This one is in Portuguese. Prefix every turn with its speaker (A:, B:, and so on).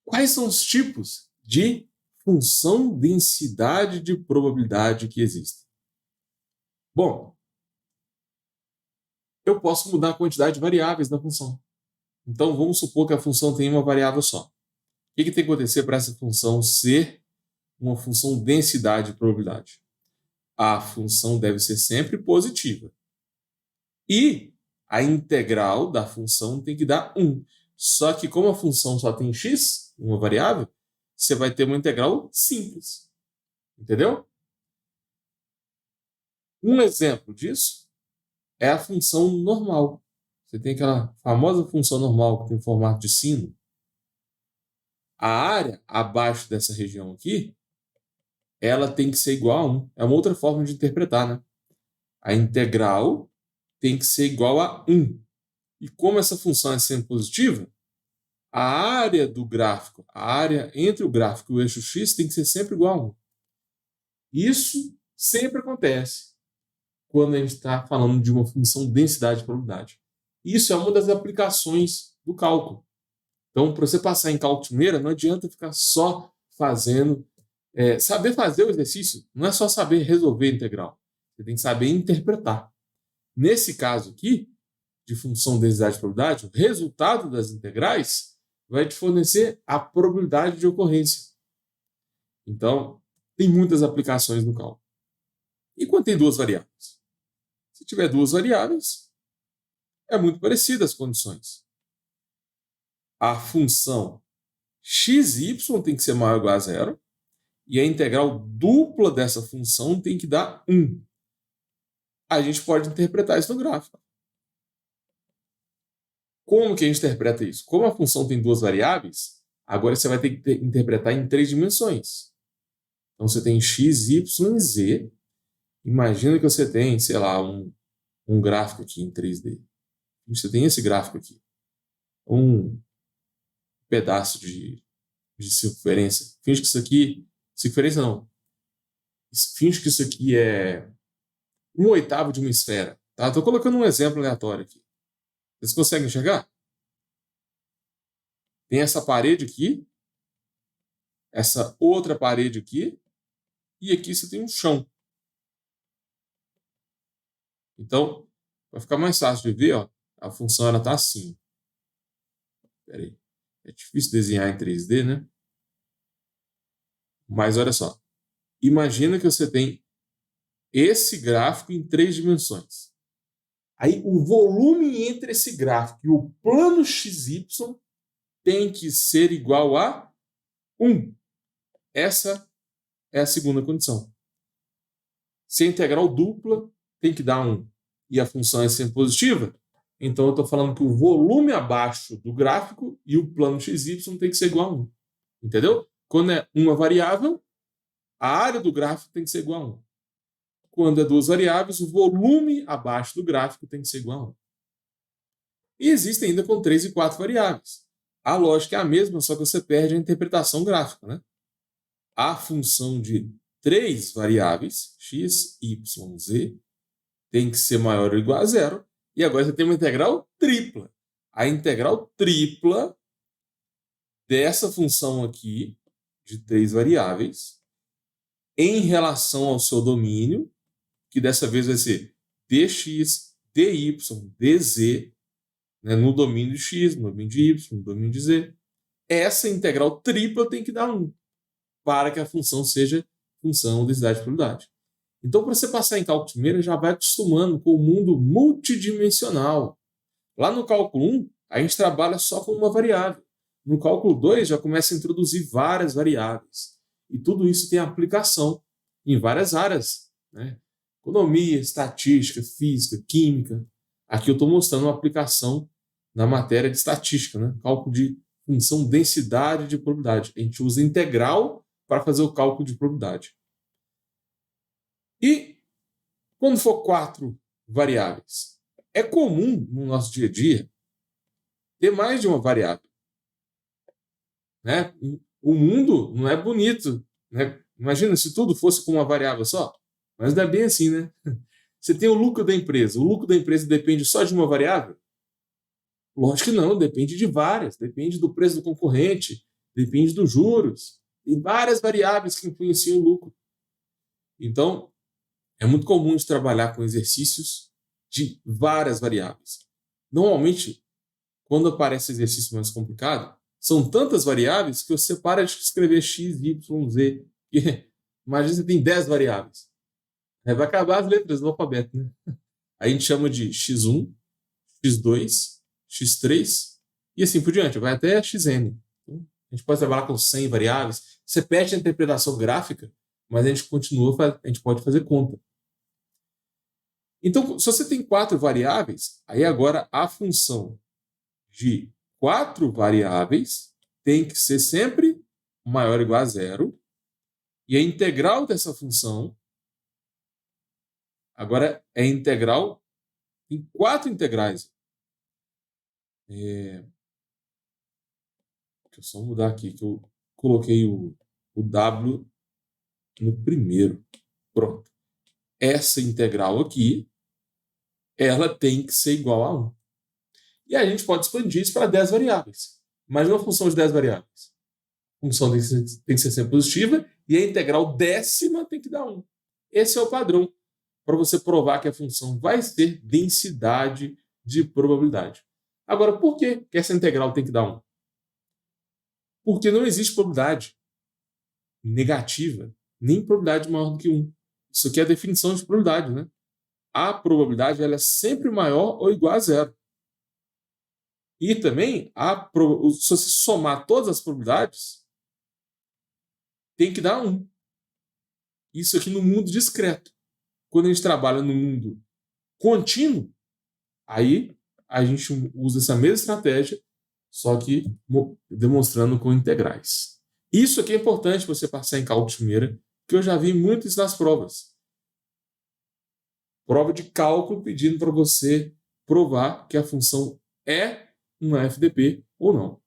A: Quais são os tipos de função densidade de probabilidade que existem? Bom, eu posso mudar a quantidade de variáveis da função. Então, vamos supor que a função tem uma variável só. O que tem que acontecer para essa função ser uma função densidade de probabilidade? A função deve ser sempre positiva. E a integral da função tem que dar 1. Só que como a função só tem x, uma variável, você vai ter uma integral simples. Entendeu? Um exemplo disso é a função normal. Você tem aquela famosa função normal que tem formato de sino. A área abaixo dessa região aqui, ela tem que ser igual a 1. É uma outra forma de interpretar, né? A integral tem que ser igual a 1. E como essa função é sempre positiva, a área do gráfico, a área entre o gráfico e o eixo x tem que ser sempre igual a 1. Isso sempre acontece quando a gente está falando de uma função densidade de probabilidade. Isso é uma das aplicações do cálculo. Então, para você passar em cálculo de primeira, não adianta ficar só fazendo... saber fazer o exercício não é só saber resolver a integral. Você tem que saber interpretar. Nesse caso aqui, de função de densidade de probabilidade, o resultado das integrais vai te fornecer a probabilidade de ocorrência. Então, tem muitas aplicações no cálculo. E quando tem duas variáveis? Se tiver duas variáveis, é muito parecida as condições. A função xy tem que ser maior ou igual a zero, e a integral dupla dessa função tem que dar 1. A gente pode interpretar isso no gráfico. Como que a gente interpreta isso? Como a função tem duas variáveis, agora você vai ter que interpretar em 3 dimensões. Então você tem x, y e z. Imagina que você tem, sei lá, um gráfico aqui em 3D. Você tem esse gráfico aqui. Um pedaço de circunferência. Finge que isso aqui... Circunferência não. Finge que isso aqui é 1/8 de uma esfera. Tá? Estou colocando um exemplo aleatório aqui. Vocês conseguem enxergar? Tem essa parede aqui, essa outra parede aqui, e aqui você tem um chão. Então, vai ficar mais fácil de ver, ó, a função está assim. Espera aí. É difícil desenhar em 3D, né? Mas olha só. Imagina que você tem esse gráfico em 3 dimensões. Aí o volume entre esse gráfico e o plano XY tem que ser igual a 1. Essa é a segunda condição. Se a integral dupla tem que dar 1 e a função é sempre positiva, então eu estou falando que o volume abaixo do gráfico e o plano XY tem que ser igual a 1. Entendeu? Quando é uma variável, a área do gráfico tem que ser igual a 1. Quando é duas variáveis, o volume abaixo do gráfico tem que ser igual a 1. E existem ainda com 3 e 4 variáveis. A lógica é a mesma, só que você perde a interpretação gráfica, né? A função de 3 variáveis, x, y, z, tem que ser maior ou igual a zero. E agora você tem uma integral tripla. A integral tripla dessa função aqui, de 3 variáveis, em relação ao seu domínio, que dessa vez vai ser dx, dy, dz, né, no domínio de x, no domínio de y, no domínio de z. Essa integral tripla tem que dar 1, para que a função seja função de densidade de probabilidade. Então, para você passar em cálculo de primeira, já vai acostumando com o mundo multidimensional. Lá no cálculo 1, a gente trabalha só com uma variável. No cálculo 2, já começa a introduzir várias variáveis. E tudo isso tem aplicação em várias áreas, né? Economia, estatística, física, química. Aqui eu estou mostrando uma aplicação na matéria de estatística, né? Cálculo de função densidade de probabilidade. A gente usa integral para fazer o cálculo de probabilidade. E quando for 4 variáveis, é comum no nosso dia a dia ter mais de uma variável, né? O mundo não é bonito, né? Imagina se tudo fosse com uma variável só, mas não é bem assim, né? Você tem o lucro da empresa. O lucro da empresa depende só de uma variável? Lógico que não, depende de várias. Depende do preço do concorrente, depende dos juros. Tem várias variáveis que influenciam o lucro. Então, é muito comum de trabalhar com exercícios de várias variáveis. Normalmente, quando aparece exercício mais complicado, são tantas variáveis que você para de escrever x, y, z. Imagina você tem 10 variáveis. Aí vai acabar as letras do alfabeto, né? Aí a gente chama de x1, x2, x3 e assim por diante. Vai até xn. Então, a gente pode trabalhar com 100 variáveis. Você perde a interpretação gráfica, mas a gente pode fazer conta. Então, se você tem 4 variáveis, aí agora a função de 4 variáveis tem que ser sempre maior ou igual a zero. E a integral dessa função agora é integral em 4 integrais. Deixa eu só mudar aqui, que eu coloquei o W no primeiro. Pronto. Essa integral aqui, ela tem que ser igual a 1. E a gente pode expandir isso para 10 variáveis. Imagina uma função de 10 variáveis. A função tem que ser sempre positiva e a integral décima tem que dar 1. Esse é o padrão para você provar que a função vai ter densidade de probabilidade. Agora, por que essa integral tem que dar 1? Porque não existe probabilidade negativa, nem probabilidade maior do que 1. Isso aqui é a definição de probabilidade, né? A probabilidade ela é sempre maior ou igual a zero. E também, se você somar todas as probabilidades, tem que dar 1. Isso aqui no mundo discreto. Quando a gente trabalha no mundo contínuo, aí a gente usa essa mesma estratégia, só que demonstrando com integrais. Isso aqui é importante você passar em cálculo de primeira, que eu já vi muitos nas provas. Prova de cálculo pedindo para você provar que a função é uma FDP ou não.